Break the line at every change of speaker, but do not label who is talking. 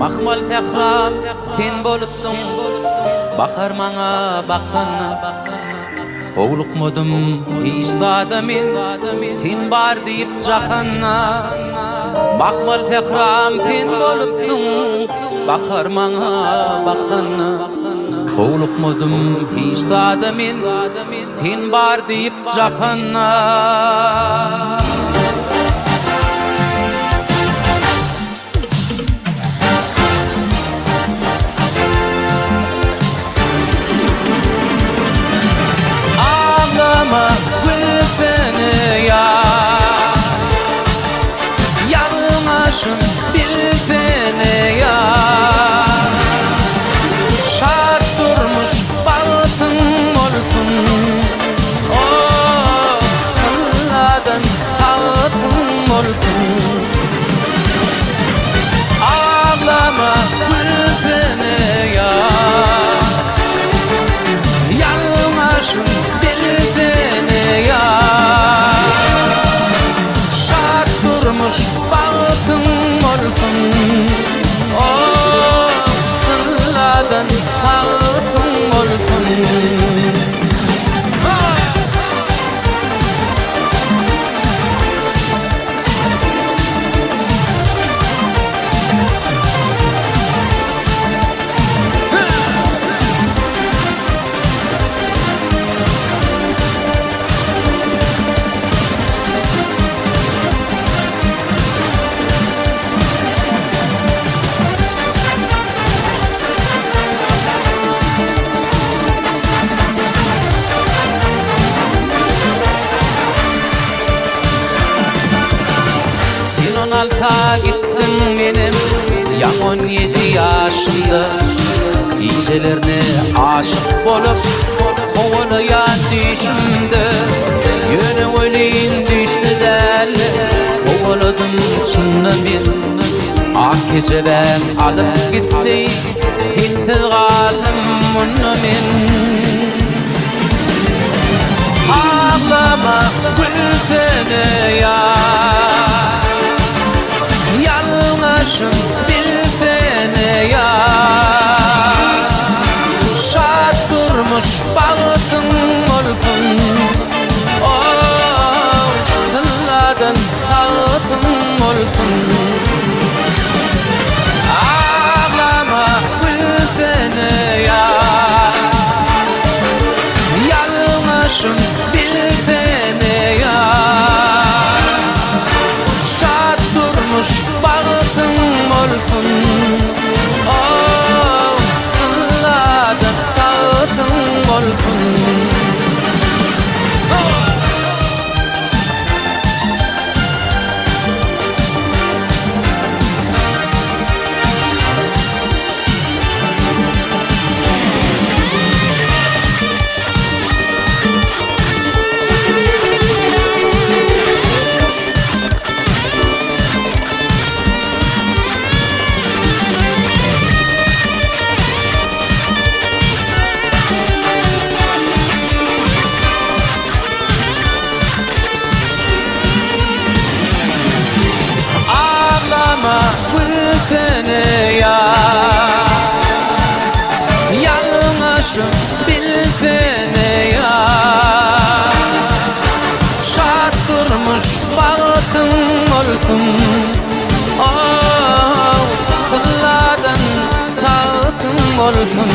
Mahmal fehram sen bolupdun, bakar maňa bakana. Oglukmadym hiç bada men, sen bar diýip jakana. Mahmal fehram sen bolupdun, bakar maňa bakana. Oglukmadym hiç bada men, sen bar diýip jakana. Bilsene ya, şad durmuş bahtın olsun. Oh, Allah'dan tahtın olsun. Ağlama bilsene ya, yalmaşın bilsene ya, şad durmuş bahtın olsun. Oh, Allah'dan tahtın olsun. Alta gittim benim ya 17 yaşımda, gecelerine aşık bolup kovalayan düşümde. Yöne oylayın düştü derle, kovaladım çınla bir. Ah gece ben alıp gitti, filsiz kaldım onu men. Ağlama gülsene ya, yalmaşın bilsene ya, şad durmuş bahtın olsun. Oh, Allah'dan tahtın olsun. Ağlama bilsene ya, yalmaşın bilsene ya, şad durmuş bahtın olsun. Oh, Allah'dan tahtın olsun. Bilsene ya, yalmaşın bilsene ya, şad durmuş bahtın olsun. Oh, Allah'dan tahtın olsun.